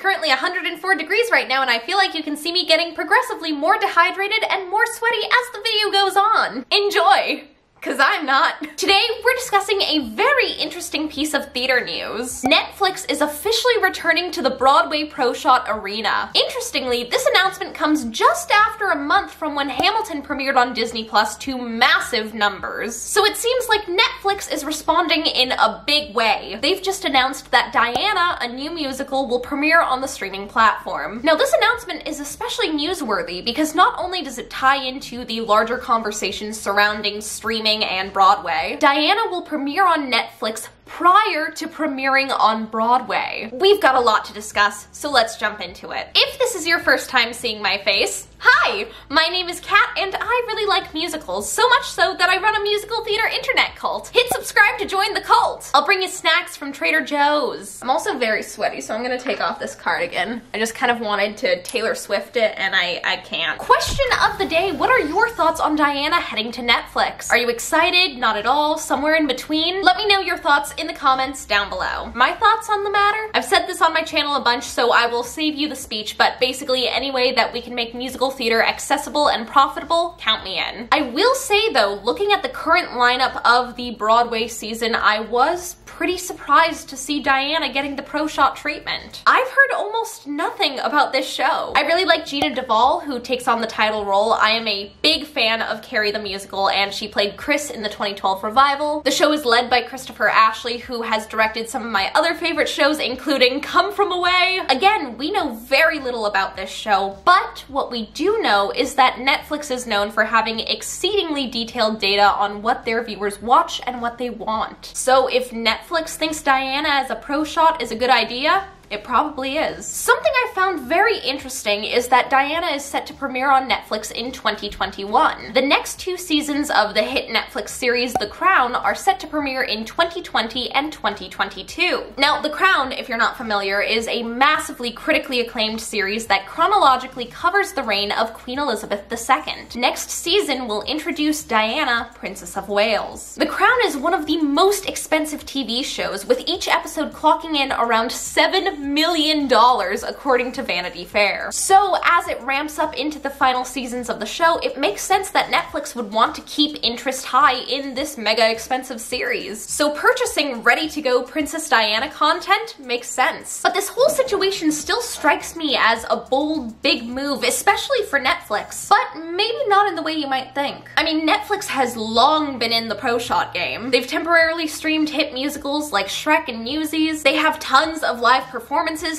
currently 104 degrees right now, and I feel like you can see me getting progressively more dehydrated and more sweaty as the video goes on. Enjoy! Cause I'm not. Today, we're discussing a very interesting piece of theater news. Netflix is officially returning to the Broadway ProShot arena. Interestingly, this announcement comes just after a month from when Hamilton premiered on Disney Plus to massive numbers. So it seems like Netflix is responding in a big way. They've just announced that Diana, a new musical, will premiere on the streaming platform. Now, this announcement is especially newsworthy because not only does it tie into the larger conversations surrounding streaming and Broadway, Diana will premiere on Netflix prior to premiering on Broadway. We've got a lot to discuss, so let's jump into it. If this is your first time seeing my face, hi! My name is Kat, and I really like musicals, so much so that I run a musical theater internet cult. Hit subscribe to join the cult! I'll bring you snacks from Trader Joe's. I'm also very sweaty, so I'm gonna take off this cardigan. I just kind of wanted to Taylor Swift it, and I can't. Question of the day, what are your thoughts on Diana heading to Netflix? Are you excited? Not at all? Somewhere in between? Let me know your thoughts in the comments down below. My thoughts on the matter? I've said this on my channel a bunch, so I will save you the speech, but basically any way that we can make musical theater accessible and profitable, count me in. I will say though, looking at the current lineup of the Broadway season, I was pretty surprised to see Diana getting the ProShot treatment. I've heard almost nothing about this show. I really like Gina Duvall, who takes on the title role. I am a big fan of Carrie the Musical, and she played Chris in the 2012 revival. The show is led by Christopher Ashley, who has directed some of my other favorite shows, including Come From Away. Again, we know very little about this show, but what we do know is that Netflix is known for having exceedingly detailed data on what their viewers watch and what they want. So if Netflix thinks Diana as a ProShot is a good idea, it probably is. Something I found very interesting is that Diana is set to premiere on Netflix in 2021. The next two seasons of the hit Netflix series The Crown are set to premiere in 2020 and 2022. Now, The Crown, if you're not familiar, is a massively critically acclaimed series that chronologically covers the reign of Queen Elizabeth II. Next season will introduce Diana, Princess of Wales. The Crown is one of the most expensive TV shows, with each episode clocking in around $7 million according to Vanity Fair. So as it ramps up into the final seasons of the show, it makes sense that Netflix would want to keep interest high in this mega expensive series. So purchasing ready-to-go Princess Diana content makes sense. But this whole situation still strikes me as a bold, big move, especially for Netflix. But maybe not in the way you might think. I mean, Netflix has long been in the ProShot game. They've temporarily streamed hit musicals like Shrek and Newsies. They have tons of live performances.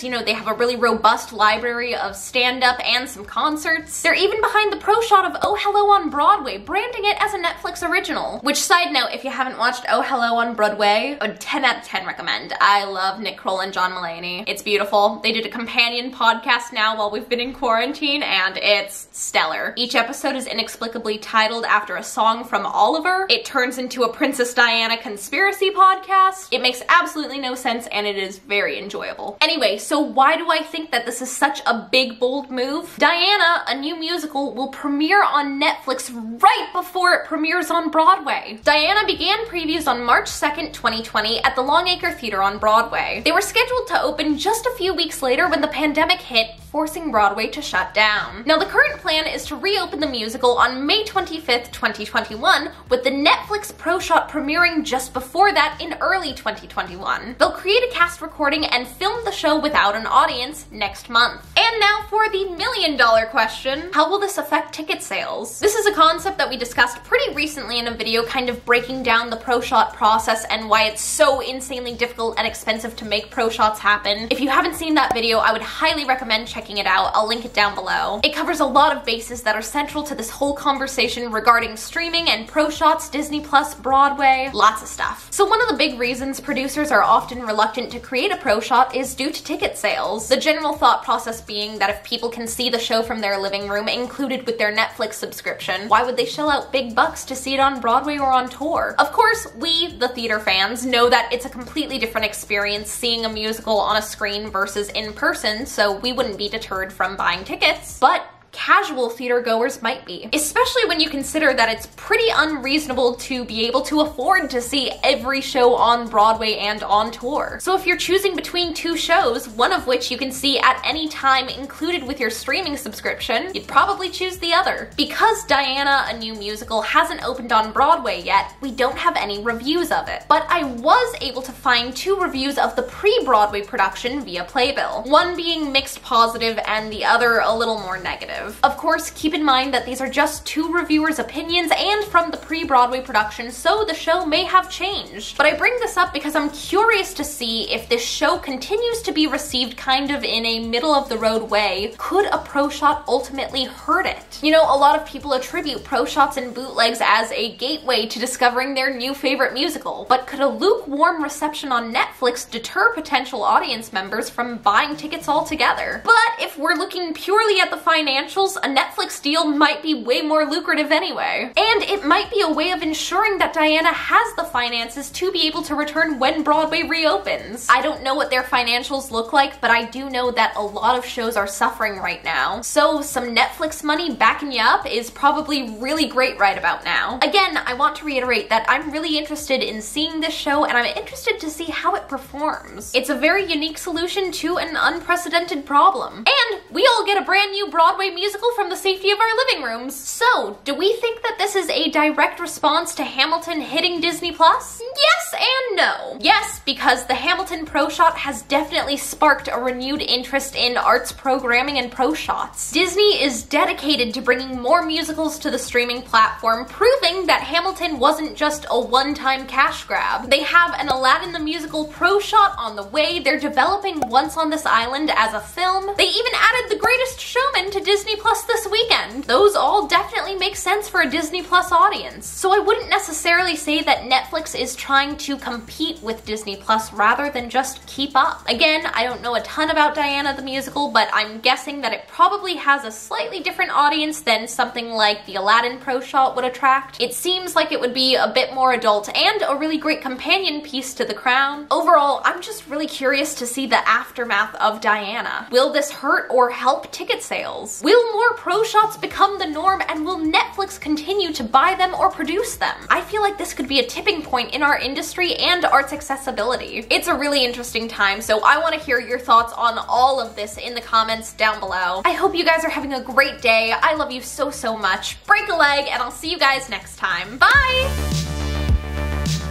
You know, they have a really robust library of stand-up and some concerts. They're even behind the ProShot of Oh Hello on Broadway, branding it as a Netflix original. Which, side note, if you haven't watched Oh Hello on Broadway, I would 10 out of 10 recommend. I love Nick Kroll and John Mulaney. It's beautiful. They did a companion podcast now while we've been in quarantine, and it's stellar. Each episode is inexplicably titled after a song from Oliver. It turns into a Princess Diana conspiracy podcast. It makes absolutely no sense, and it is very enjoyable. Anyway, so why do I think that this is such a big, bold move? Diana, a new musical, will premiere on Netflix right before it premieres on Broadway. Diana began previews on March 2nd, 2020 at the Longacre Theater on Broadway. They were scheduled to open just a few weeks later when the pandemic hit, forcing Broadway to shut down. Now, the current plan is to reopen the musical on May 25th, 2021, with the Netflix ProShot premiering just before that in early 2021. They'll create a cast recording and film the show without an audience next month. And now for the million-dollar question, how will this affect ticket sales? This is a concept that we discussed pretty recently in a video kind of breaking down the ProShot process and why it's so insanely difficult and expensive to make ProShots happen. If you haven't seen that video, I would highly recommend checking it out. I'll link it down below. It covers a lot of bases that are central to this whole conversation regarding streaming and ProShots, Disney Plus, Broadway, lots of stuff. So one of the big reasons producers are often reluctant to create a ProShot is due to ticket sales. The general thought process being that if people can see the show from their living room included with their Netflix subscription, why would they shell out big bucks to see it on Broadway or on tour? Of course, we, the theater fans, know that it's a completely different experience seeing a musical on a screen versus in person, so we wouldn't be deterred from buying tickets. But casual theater goers might be, especially when you consider that it's pretty unreasonable to be able to afford to see every show on Broadway and on tour. So if you're choosing between two shows, one of which you can see at any time included with your streaming subscription, you'd probably choose the other. Because Diana, a new musical, hasn't opened on Broadway yet, we don't have any reviews of it. But I was able to find 2 reviews of the pre-Broadway production via Playbill, one being mixed positive and the other a little more negative. Of course, keep in mind that these are just 2 reviewers' opinions and from the pre-Broadway production, so the show may have changed. But I bring this up because I'm curious to see if this show continues to be received kind of in a middle-of-the-road way. Could a pro shot ultimately hurt it? You know, a lot of people attribute pro shots and bootlegs as a gateway to discovering their new favorite musical, but could a lukewarm reception on Netflix deter potential audience members from buying tickets altogether? But if we're looking purely at the financials, a Netflix deal might be way more lucrative anyway. And it might be a way of ensuring that Diana has the finances to be able to return when Broadway reopens. I don't know what their financials look like, but I do know that a lot of shows are suffering right now. So some Netflix money backing you up is probably really great right about now. Again, I want to reiterate that I'm really interested in seeing this show and I'm interested to see how it performs. It's a very unique solution to an unprecedented problem. And we all get a brand new Broadway musical from the safety of our living rooms. So, do we think that this is a direct response to Hamilton hitting Disney+? Yes and no. Yes, because the Hamilton Pro Shot has definitely sparked a renewed interest in arts programming and pro shots. Disney is dedicated to bringing more musicals to the streaming platform, proving that Hamilton wasn't just a one-time cash grab. They have an Aladdin the Musical Pro Shot on the way, they're developing Once on This Island as a film, they even added The Greatest Showman to Disney Plus this weekend. Those all definitely make sense for a Disney Plus audience. So I wouldn't necessarily say that Netflix is trying to compete with Disney Plus rather than just keep up. Again, I don't know a ton about Diana the Musical, but I'm guessing that it probably has a slightly different audience than something like the Aladdin Pro Shot would attract. It seems like it would be a bit more adult and a really great companion piece to The Crown. Overall, I'm just really curious to see the aftermath of Diana. Will this hurt or help ticket sales? Will more pro shots become the norm and will Netflix continue to buy them or produce them? I feel like this could be a tipping point in our industry and arts accessibility. It's a really interesting time, so I want to hear your thoughts on all of this in the comments down below. I hope you guys are having a great day. I love you so, so much. Break a leg, and I'll see you guys next time. Bye!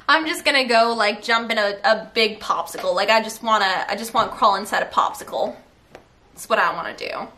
I'm just gonna go like jump in a big popsicle. Like I just wanna crawl inside a popsicle. That's what I wanna do.